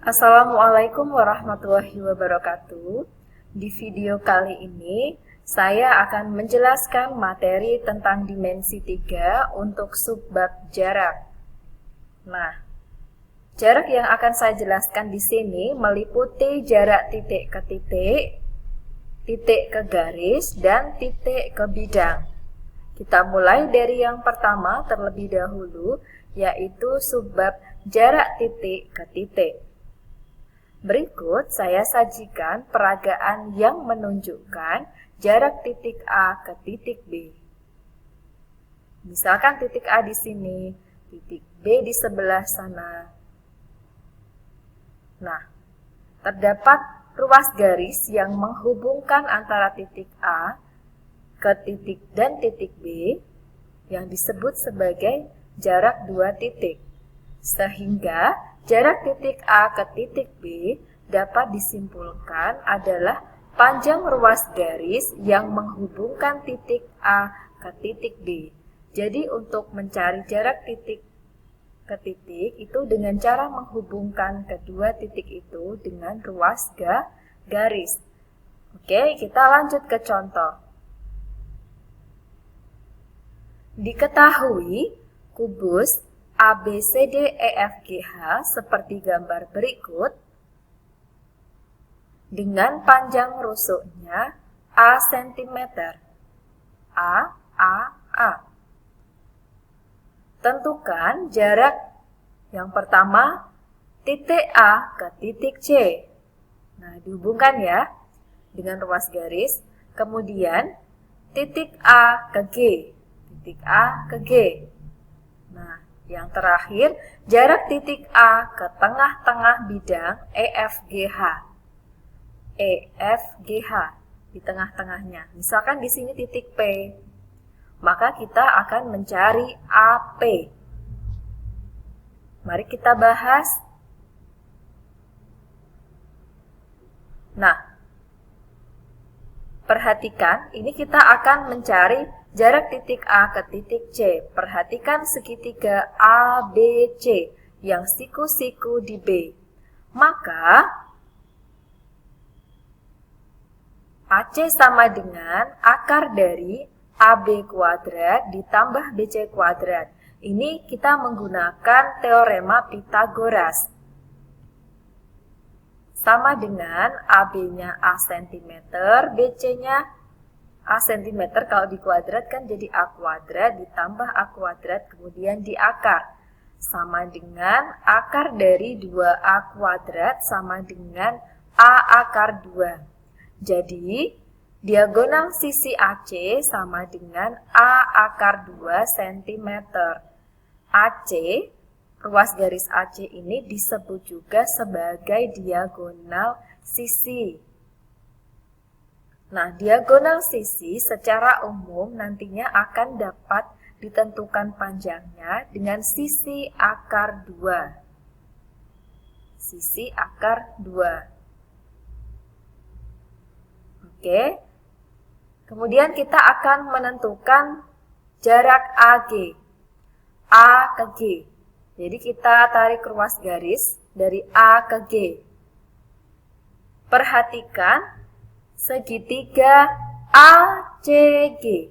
Assalamualaikum warahmatullahi wabarakatuh. Di video kali ini, saya akan menjelaskan materi tentang dimensi 3 untuk subbab jarak. Nah, jarak yang akan saya jelaskan di sini meliputi jarak titik ke titik, titik ke garis, dan titik ke bidang. Kita mulai dari yang pertama terlebih dahulu, yaitu subbab jarak titik ke titik. Berikut saya sajikan peragaan yang menunjukkan jarak titik A ke titik B. Misalkan titik A di sini, titik B di sebelah sana. Nah, terdapat ruas garis yang menghubungkan antara titik A ke titik dan titik B yang disebut sebagai jarak dua titik. Sehingga jarak titik A ke titik B dapat disimpulkan adalah panjang ruas garis yang menghubungkan titik A ke titik B. Jadi untuk mencari jarak titik ke titik itu dengan cara menghubungkan kedua titik itu dengan ruas garis. Oke, kita lanjut ke contoh. Diketahui kubus ABCDEFGH seperti gambar berikut dengan panjang rusuknya A cm. A. Tentukan jarak yang pertama titik A ke titik C. Nah, dihubungkan ya dengan ruas garis. Kemudian titik A ke G. Titik A ke G. Nah, yang terakhir, jarak titik A ke tengah-tengah bidang EFGH. EFGH di tengah-tengahnya. Misalkan di sini titik P. Maka kita akan mencari AP. Mari kita bahas. Nah, perhatikan, ini kita akan mencari jarak titik A ke titik C. Perhatikan segitiga ABC yang siku-siku di B. Maka AC sama dengan akar dari AB kuadrat ditambah BC kuadrat. Ini kita menggunakan teorema Pythagoras. Sama dengan AB-nya A cm, BC-nya A cm, kalau dikuadratkan jadi A kuadrat ditambah A kuadrat kemudian diakar. Sama dengan akar dari 2A kuadrat sama dengan A akar 2. Jadi, diagonal sisi AC sama dengan A akar 2 cm. AC, ruas garis AC ini disebut juga sebagai diagonal sisi. Nah, diagonal sisi secara umum nantinya akan dapat ditentukan panjangnya dengan sisi akar 2. Sisi akar 2. Oke. Kemudian kita akan menentukan jarak AG. A ke G. Jadi kita tarik ruas garis dari A ke G. Perhatikan segitiga ACG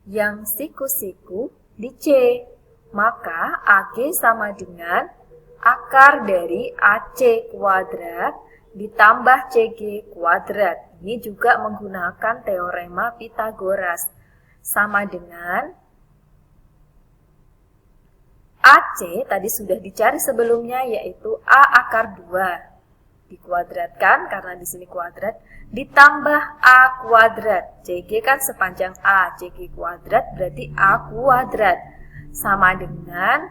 yang siku-siku di C. Maka AG sama dengan akar dari AC kuadrat ditambah CG kuadrat. Ini juga menggunakan teorema Pythagoras. Sama dengan AC tadi sudah dicari sebelumnya, yaitu A akar 2. Dikuadratkan karena di sini kuadrat ditambah A kuadrat. CG kan sepanjang A, CG kuadrat berarti A kuadrat. Sama dengan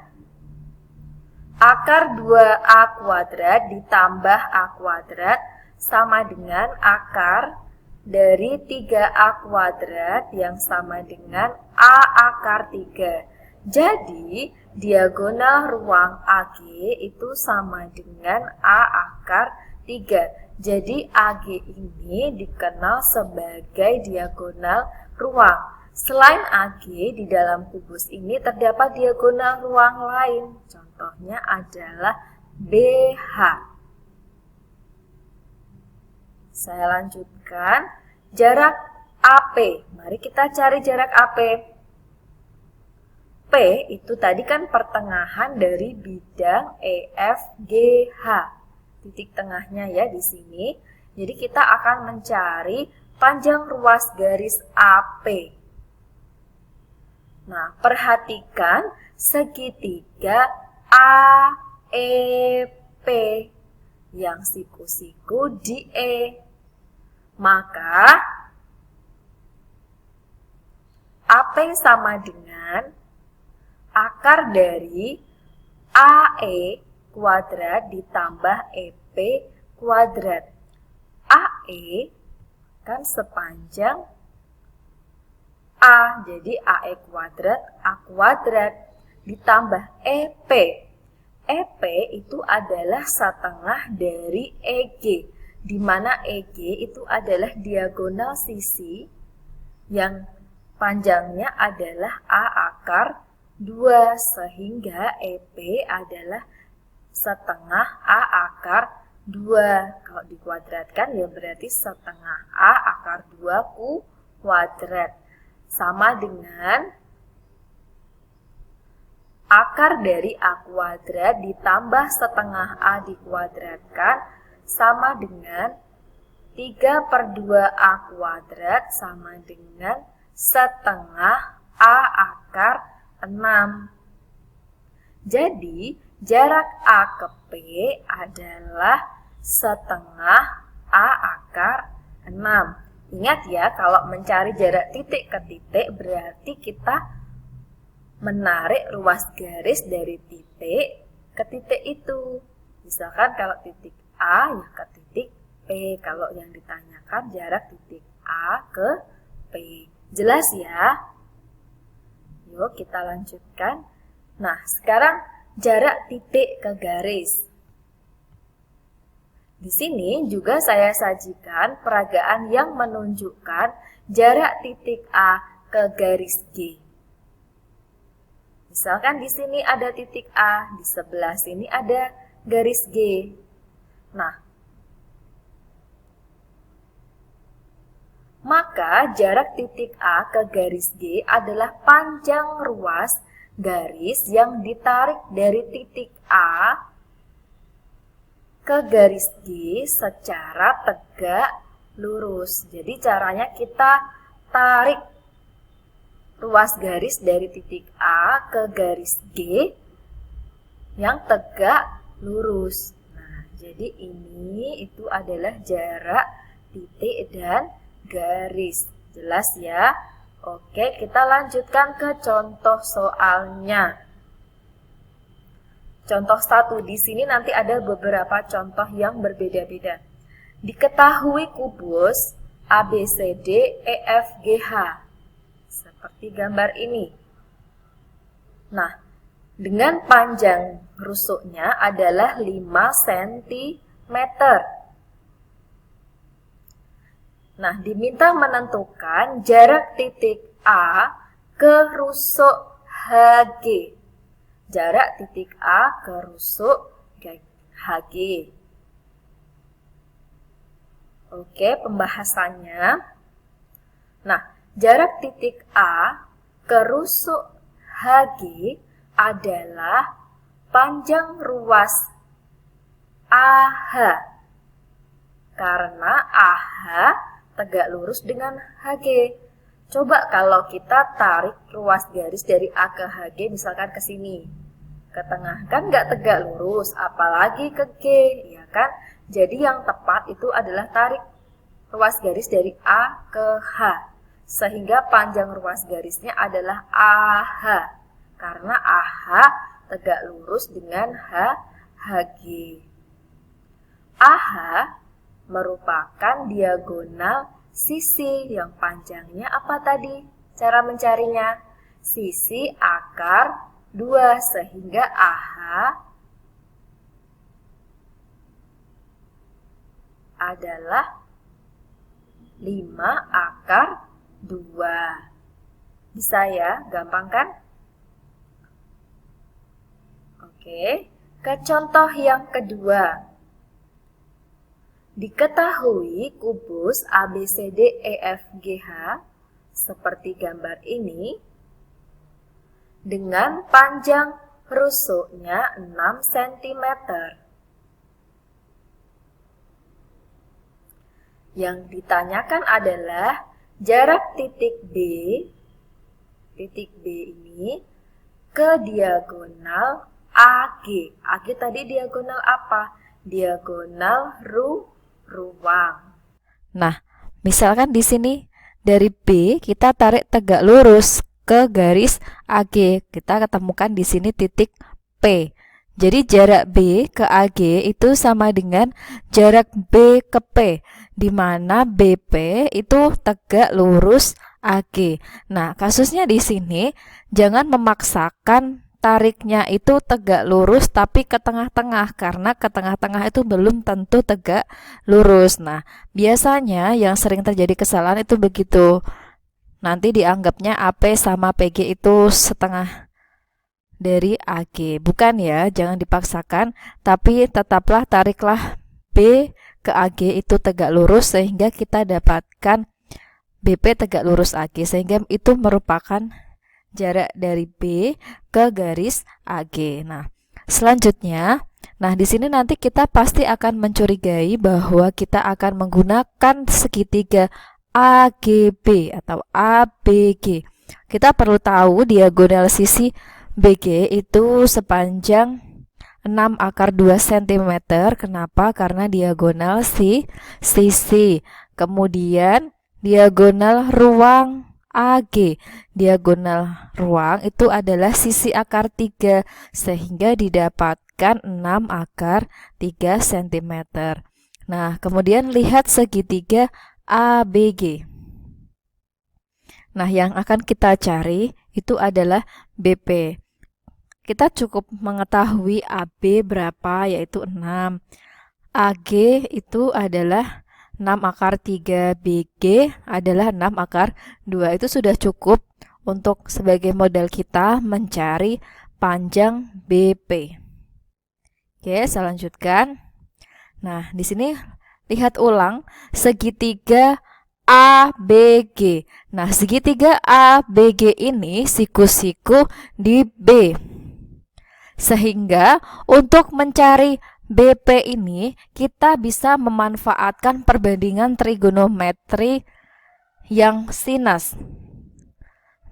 akar 2A kuadrat ditambah A kuadrat sama dengan akar dari 3A kuadrat yang sama dengan A akar 3. Jadi, diagonal ruang AG itu sama dengan A akar 3. Jadi, AG ini dikenal sebagai diagonal ruang. Selain AG, di dalam kubus ini terdapat diagonal ruang lain. Contohnya adalah BH. Saya lanjutkan. Jarak AP. Mari kita cari jarak AP. P itu tadi kan pertengahan dari bidang EFGH. Titik tengahnya ya di sini. Jadi kita akan mencari panjang ruas garis AP. Nah, perhatikan segitiga AEP yang siku-siku di E. Maka AP sama dengan akar dari AE kuadrat ditambah EP kuadrat. AE kan sepanjang A, jadi AE kuadrat, A kuadrat ditambah EP. EP itu adalah setengah dari EG, di mana EG itu adalah diagonal sisi yang panjangnya adalah A akar 2, sehingga EP adalah setengah A akar 2. Kalau dikuadratkan ya berarti setengah A akar 2 kuadrat. Sama dengan akar dari A kuadrat ditambah setengah A dikuadratkan sama dengan 3/2 A kuadrat sama dengan setengah A akar 6. Jadi, jarak A ke P adalah setengah A akar 6. Ingat ya, kalau mencari jarak titik ke titik berarti kita menarik ruas garis dari titik ke titik itu. Misalkan kalau titik A ya ke titik P, kalau yang ditanyakan jarak titik A ke P. Jelas ya? Yuk kita lanjutkan. Nah, sekarang jarak titik ke garis. Di sini juga saya sajikan peragaan yang menunjukkan jarak titik A ke garis G. Misalkan di sini ada titik A, di sebelah sini ada garis G. Nah, maka jarak titik A ke garis G adalah panjang ruas garis yang ditarik dari titik A ke garis G secara tegak lurus. Jadi caranya kita tarik ruas garis dari titik A ke garis G yang tegak lurus. Nah, jadi ini itu adalah jarak titik dan garis. Jelas ya? Oke, kita lanjutkan ke contoh soalnya. Contoh 1, di sini nanti ada beberapa contoh yang berbeda-beda. Diketahui kubus ABCD EFGH seperti gambar ini. Nah, dengan panjang rusuknya adalah 5 cm. Nah, diminta menentukan jarak titik A ke rusuk HG. Jarak titik A ke rusuk HG. Oke, pembahasannya. Nah, jarak titik A ke rusuk HG adalah panjang ruas AH. Karena AH tegak lurus dengan HG. Coba kalau kita tarik ruas garis dari A ke HG misalkan ke sini. Ke tengah kan nggak tegak lurus, apalagi ke G, ya kan? Jadi yang tepat itu adalah tarik ruas garis dari A ke H. Sehingga panjang ruas garisnya adalah AH. Karena AH tegak lurus dengan HG. AH merupakan diagonal sisi yang panjangnya apa tadi? Cara mencarinya? Sisi akar 2 sehingga AH adalah 5 akar 2. Bisa ya, gampang kan? Oke, ke contoh yang kedua. Diketahui kubus ABCDEFGH seperti gambar ini dengan panjang rusuknya 6 cm. Yang ditanyakan adalah jarak titik B ini ke diagonal AG. AG tadi diagonal apa? Diagonal ruang. Nah, misalkan di sini dari B kita tarik tegak lurus ke garis AG. Kita ketemukan di sini titik P. Jadi jarak B ke AG itu sama dengan jarak B ke P, di mana BP itu tegak lurus AG. Nah, kasusnya di sini jangan memaksakan tariknya itu tegak lurus tapi ke tengah-tengah, karena ke tengah-tengah itu belum tentu tegak lurus. Nah, biasanya yang sering terjadi kesalahan itu begitu. Nanti dianggapnya AP sama PG itu setengah dari AG. Bukan ya, jangan dipaksakan, tapi tetaplah tariklah B ke AG itu tegak lurus sehingga kita dapatkan BP tegak lurus AG, sehingga itu merupakan jarak dari B ke garis AG. Nah, selanjutnya, di sini nanti kita pasti akan mencurigai bahwa kita akan menggunakan segitiga AGB atau ABG. Kita perlu tahu diagonal sisi BG itu sepanjang 6/2 cm. Kenapa? Karena diagonal sisi. Kemudian diagonal ruang AG. Diagonal ruang itu adalah sisi akar 3, sehingga didapatkan 6/3 cm. Nah, kemudian lihat segitiga ABG. Nah, yang akan kita cari itu adalah BP. Kita cukup mengetahui AB berapa, yaitu 6. AG itu adalah 6/3, BG adalah 6/2. Itu sudah cukup untuk sebagai modal kita mencari panjang BP. Oke, saya lanjutkan. Nah, di sini lihat ulang segitiga ABG. Nah, segitiga ABG ini siku-siku di B. Sehingga untuk mencari BP ini kita bisa memanfaatkan perbandingan trigonometri yang sinus.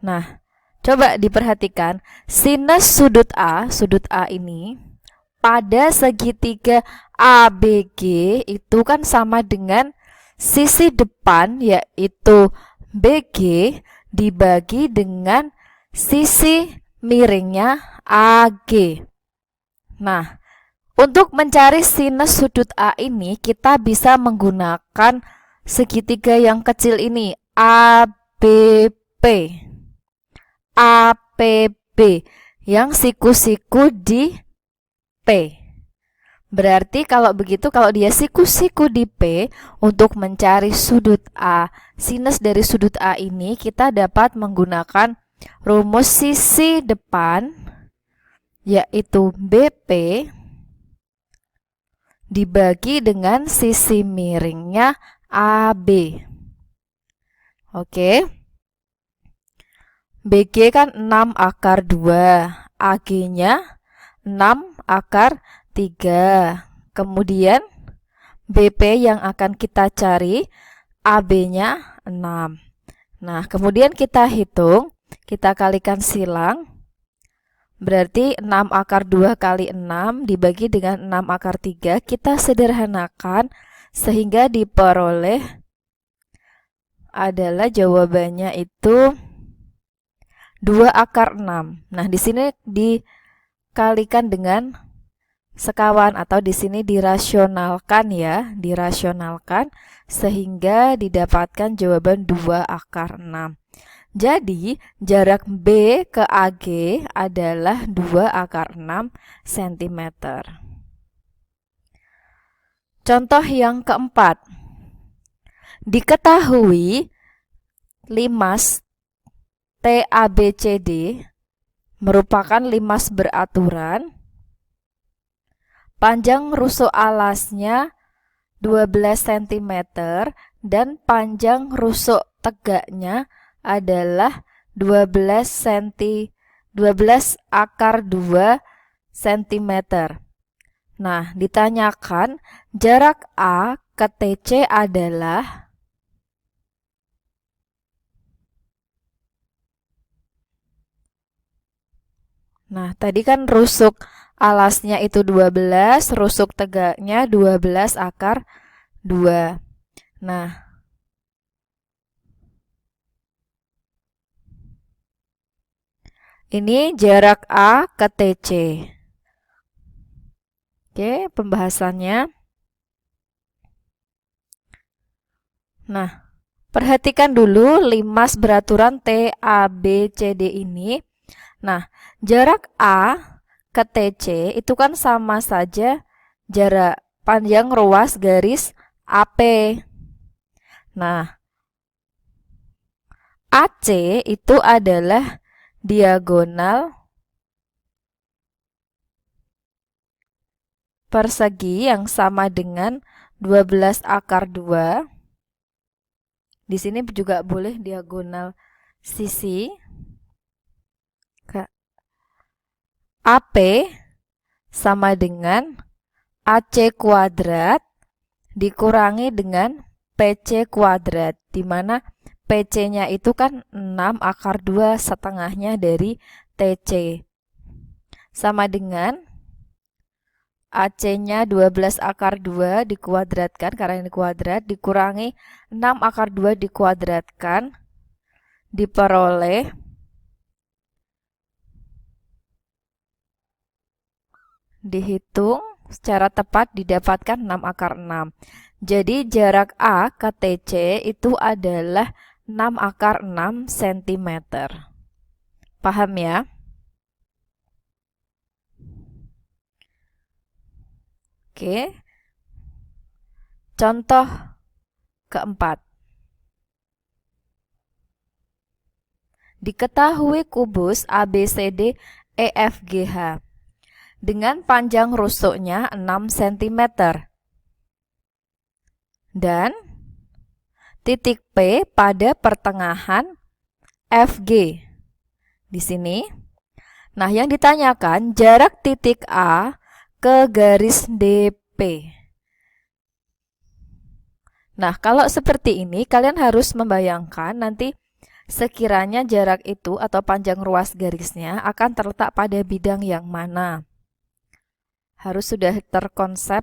Nah, coba diperhatikan sinus sudut A ini pada segitiga ABG itu kan sama dengan sisi depan yaitu BG dibagi dengan sisi miringnya AG. Nah, untuk mencari sinus sudut A ini kita bisa menggunakan segitiga yang kecil ini ABP. APB yang siku-siku di P. Berarti kalau begitu, kalau dia siku-siku di P, untuk mencari sudut A, sinus dari sudut A ini kita dapat menggunakan rumus sisi depan yaitu BP dibagi dengan sisi miringnya AB. Oke. BG kan 6/2, AG-nya 6/3. Kemudian BP yang akan kita cari AB-nya 6. Nah, kemudian kita hitung, kita kalikan silang. Berarti 6/2 kali 6 dibagi dengan 6/3. Kita sederhanakan sehingga diperoleh adalah jawabannya itu 2/6. Nah, di sini dikalikan dengan sekawan atau di sini dirasionalkan ya, dirasionalkan sehingga didapatkan jawaban 2/6. Jadi, jarak B ke AG adalah 2/6 cm. Contoh yang keempat. Diketahui limas TABCD merupakan limas beraturan. Panjang rusuk alasnya 12 cm dan panjang rusuk tegaknya adalah 12 cm. Nah, ditanyakan jarak A ke TC adalah tadi kan rusuk alasnya itu 12, rusuk tegaknya 12/2. Nah, ini jarak A ke TC. Oke, pembahasannya. Nah, perhatikan dulu limas beraturan TABCD ini. Nah, jarak A ke TC itu kan sama saja jarak panjang ruas garis AP. Nah, AC itu adalah diagonal persegi yang sama dengan 12/2. Di sini juga boleh diagonal sisi. AP sama dengan AC kuadrat dikurangi dengan PC kuadrat, di mana PC-nya itu kan 6/2 setengahnya dari TC. Sama dengan AC-nya 12/2 dikuadratkan, karena ini kuadrat, dikurangi 6/2 dikuadratkan, diperoleh dihitung secara tepat didapatkan 6/6. Jadi jarak A ke TC itu adalah 6/6 cm. Paham ya? Oke. Contoh keempat. Diketahui kubus ABCD EFGH dengan panjang rusuknya 6 cm dan titik P pada pertengahan FG di sini. Nah, yang ditanyakan jarak titik A ke garis DP. Nah, kalau seperti ini kalian harus membayangkan nanti sekiranya jarak itu atau panjang ruas garisnya akan terletak pada bidang yang mana. Harus sudah terkonsep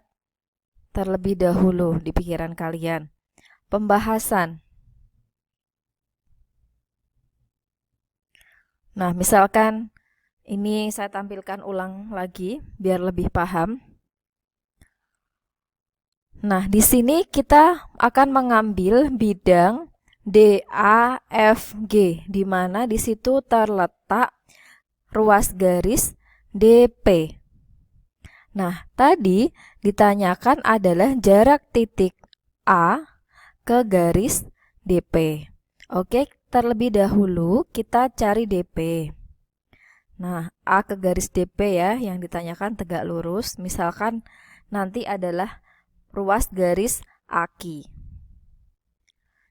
terlebih dahulu di pikiran kalian. Pembahasan. Nah, misalkan ini saya tampilkan ulang lagi biar lebih paham. Nah, di sini kita akan mengambil bidang DAFG, di mana di situ terletak ruas garis DP. Nah, tadi ditanyakan adalah jarak titik A ke garis DP. Oke, terlebih dahulu kita cari DP. Nah, A ke garis DP ya, yang ditanyakan tegak lurus. Misalkan nanti adalah ruas garis AKI.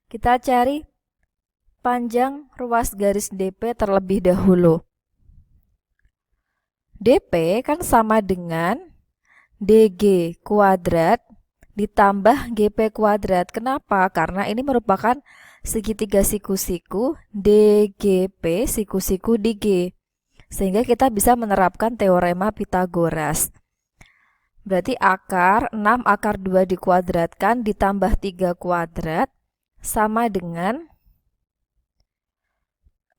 Kita cari panjang ruas garis DP terlebih dahulu. DP kan sama dengan DG kuadrat ditambah GP kuadrat. Kenapa? Karena ini merupakan segitiga siku-siku DGP siku-siku DG. Sehingga kita bisa menerapkan teorema Pythagoras. Berarti akar 6/2 dikuadratkan ditambah 3 kuadrat sama dengan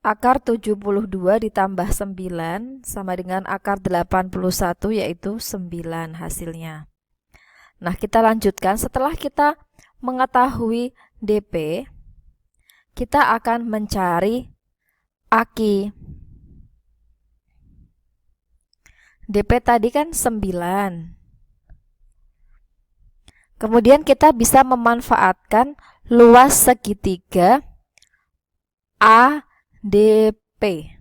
akar 72 ditambah 9 sama dengan akar 81, yaitu 9 hasilnya. Nah, kita lanjutkan. Setelah kita mengetahui DP, kita akan mencari AKI. DP tadi kan 9. Kemudian kita bisa memanfaatkan luas segitiga A DP.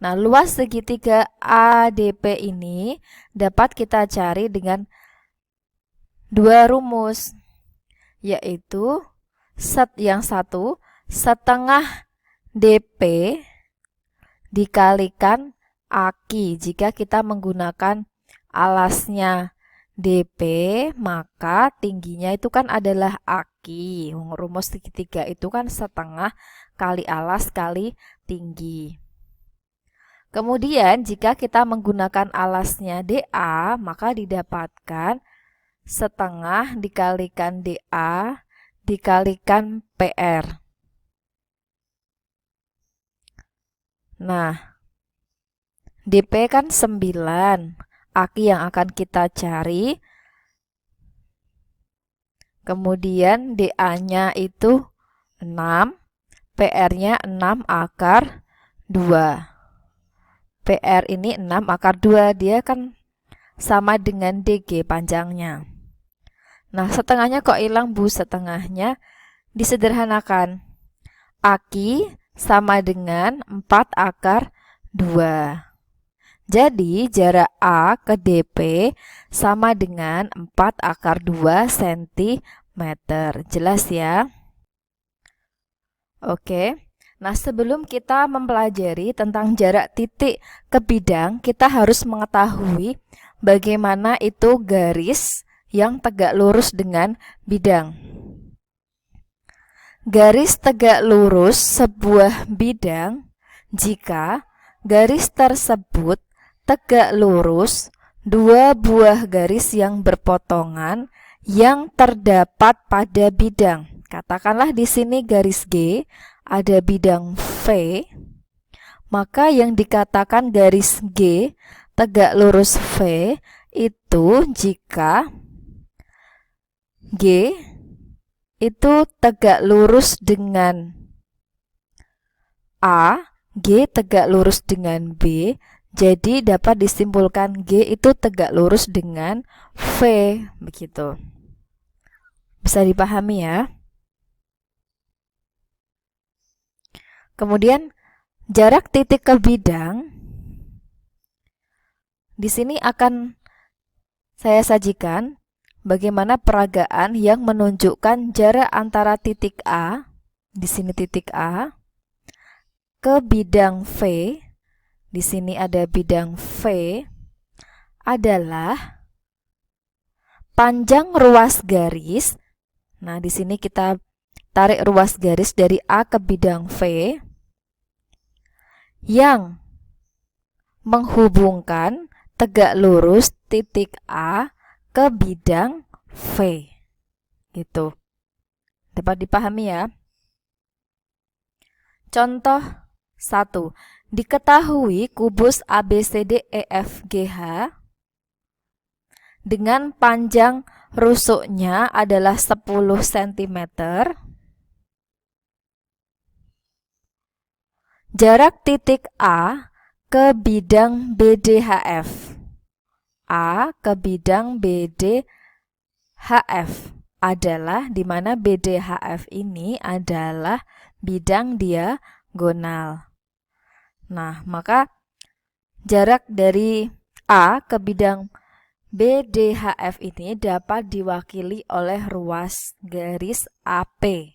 Nah, luas segitiga ADP ini dapat kita cari dengan dua rumus, yaitu yang satu setengah DP dikalikan AQ. Jika kita menggunakan alasnya DP, maka tingginya itu kan adalah AQ. Rumus segitiga itu kan setengah kali alas kali tinggi. Kemudian jika kita menggunakan alasnya DA, maka didapatkan setengah dikalikan DA dikalikan PR. Nah, DP kan 9, AQ yang akan kita cari. Kemudian DA-nya itu 6, PR-nya 6 akar 2. PR ini 6 akar 2, dia kan sama dengan DG panjangnya. Nah, setengahnya kok hilang, Bu? Setengahnya disederhanakan. AQ sama dengan 4 akar 2. Jadi, jarak A ke DP sama dengan 4 akar 2 cm. Jelas ya? Oke. Nah, sebelum kita mempelajari tentang jarak titik ke bidang, kita harus mengetahui bagaimana itu garis yang tegak lurus dengan bidang. Garis tegak lurus sebuah bidang jika garis tersebut tegak lurus dua buah garis yang berpotongan yang terdapat pada bidang. Katakanlah di sini garis G ada bidang V, maka yang dikatakan garis G tegak lurus V itu jika G itu tegak lurus dengan A, G tegak lurus dengan B, jadi dapat disimpulkan G itu tegak lurus dengan V, begitu. Bisa dipahami ya? Kemudian jarak titik ke bidang di sini akan saya sajikan bagaimana peragaan yang menunjukkan jarak antara titik A, di sini titik A, ke bidang V, di sini ada bidang V, adalah panjang ruas garis. Nah, di sini kita tarik ruas garis dari A ke bidang V yang menghubungkan tegak lurus titik A ke bidang V. Gitu. Dapat dipahami ya? Contoh 1. Diketahui kubus ABCDEFGH dengan panjang rusuknya adalah 10 cm. Jarak titik A ke bidang BDHF. A ke bidang BDHF adalah di mana BDHF ini adalah bidang diagonal. Nah, maka jarak dari A ke bidang BDHF ini dapat diwakili oleh ruas garis AP.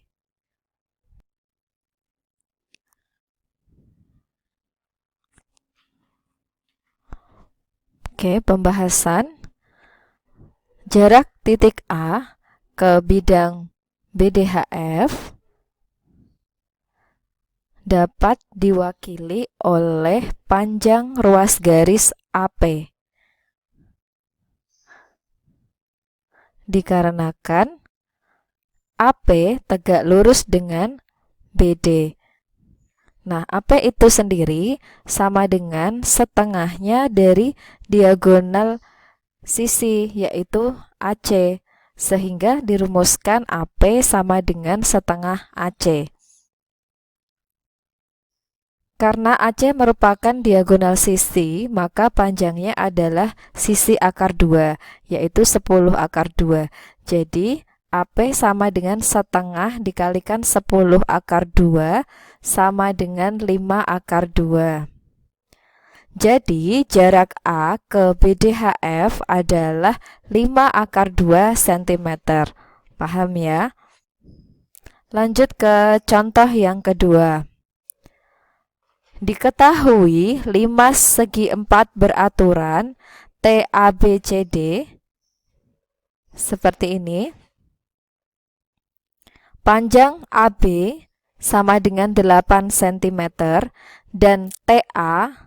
Oke, pembahasan jarak titik A ke bidang BDHF dapat diwakili oleh panjang ruas garis AP. Dikarenakan AP tegak lurus dengan BD. Nah, AP itu sendiri sama dengan setengahnya dari diagonal sisi, yaitu AC. Sehingga dirumuskan AP sama dengan setengah AC. Karena AC merupakan diagonal sisi, maka panjangnya adalah sisi akar 2, yaitu 10 akar 2. Jadi, AP sama dengan setengah dikalikan 10 akar 2 sama dengan 5 akar 2. Jadi jarak A ke BDHF adalah 5 akar 2 cm. Paham ya? Lanjut ke contoh yang kedua. Diketahui 5 segi 4 beraturan TABCD seperti ini. Panjang AB sama dengan 8 cm dan TA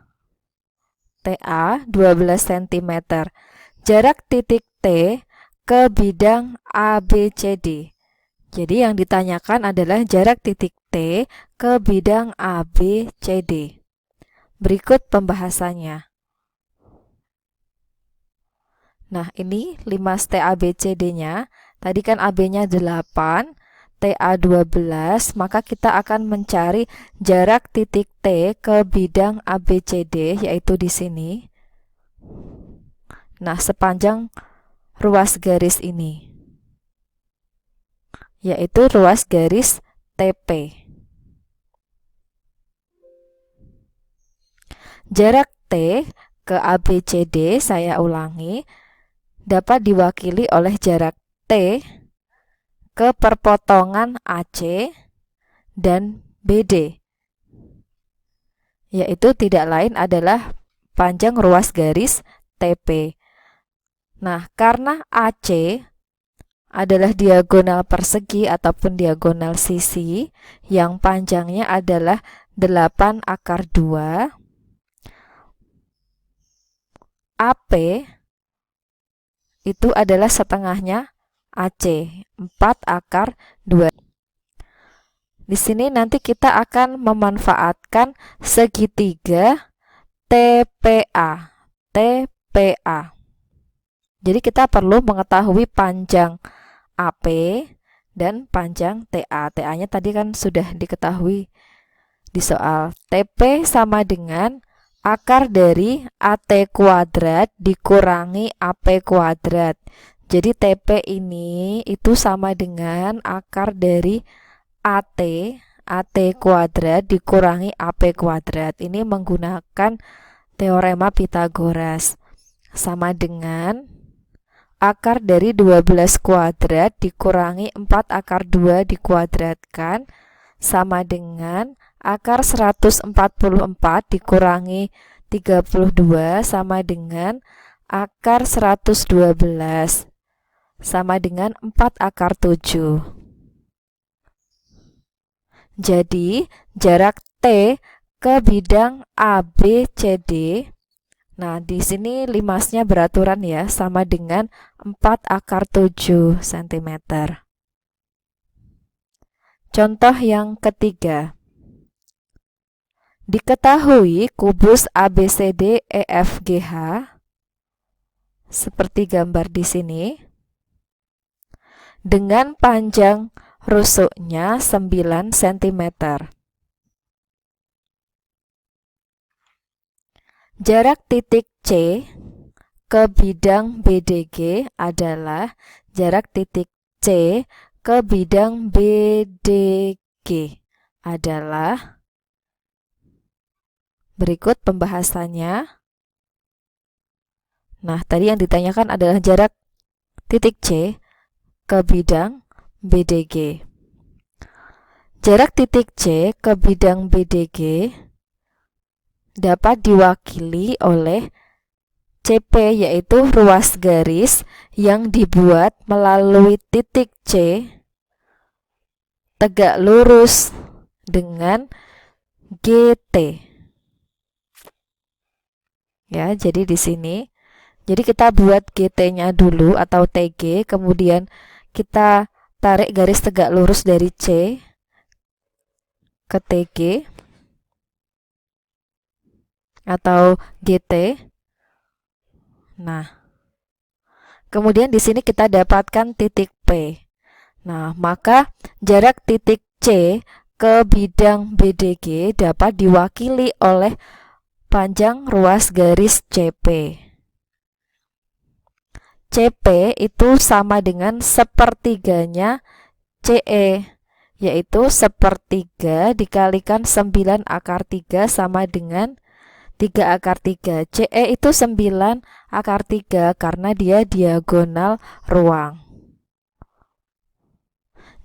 12 cm. Jarak titik T ke bidang ABCD. Jadi yang ditanyakan adalah jarak titik T ke bidang ABCD. Berikut pembahasannya. Nah, ini 5 TABCD-nya. Tadi kan AB-nya 8, TA 12, maka kita akan mencari jarak titik T ke bidang ABCD, yaitu di sini. Nah, sepanjang ruas garis ini, yaitu ruas garis TP. Jarak T ke ABCD, saya ulangi, dapat diwakili oleh jarak T ke perpotongan AC dan BD, yaitu tidak lain adalah panjang ruas garis TP. Nah, karena AC adalah diagonal persegi ataupun diagonal sisi yang panjangnya adalah 8 akar 2, AP itu adalah setengahnya AC, 4 akar 2. Di sini nanti kita akan memanfaatkan segitiga TPA. Jadi kita perlu mengetahui panjang AP dan panjang TA. TA-nya tadi kan sudah diketahui di soal. TP sama dengan akar dari AT kuadrat dikurangi AP kuadrat. Jadi TP ini itu sama dengan akar dari AT kuadrat dikurangi AP kuadrat. Ini menggunakan teorema Pythagoras. Sama dengan akar dari 12 kuadrat dikurangi 4 akar 2 dikuadratkan sama dengan akar 144 dikurangi 32 sama dengan akar 112 sama dengan 4 akar 7. Jadi jarak T ke bidang ABCD, nah di sini 5-nya beraturan ya, sama dengan 4 akar 7 cm. Contoh yang ketiga. Diketahui kubus ABCD EFGH seperti gambar di sini dengan panjang rusuknya 9 cm. Jarak titik C ke bidang BDG adalah jarak titik C ke bidang BDG adalah, berikut pembahasannya. Nah, tadi yang ditanyakan adalah jarak titik C ke bidang BDG. Jarak titik C ke bidang BDG dapat diwakili oleh CP, yaitu ruas garis yang dibuat melalui titik C tegak lurus dengan GT. Ya, jadi di sini, jadi kita buat GT-nya dulu atau TG, kemudian kita tarik garis tegak lurus dari C ke TG atau GT. Nah, kemudian di sini kita dapatkan titik P. Nah, maka jarak titik C ke bidang BDG dapat diwakili oleh panjang ruas garis CP. CP itu sama dengan sepertiganya CE, yaitu 1/3 dikalikan 9 akar 3 sama dengan 3 akar 3. CE itu 9 akar 3 karena dia diagonal ruang.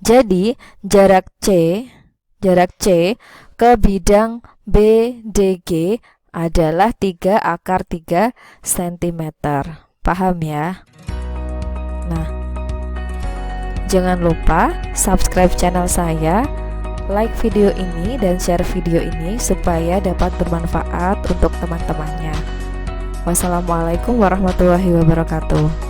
Jadi jarak C ke bidang BDG adalah 3 akar 3 cm. Paham ya? Nah, jangan lupa subscribe channel saya, like video ini dan share video ini supaya dapat bermanfaat untuk teman-temannya. Wassalamualaikum warahmatullahi wabarakatuh.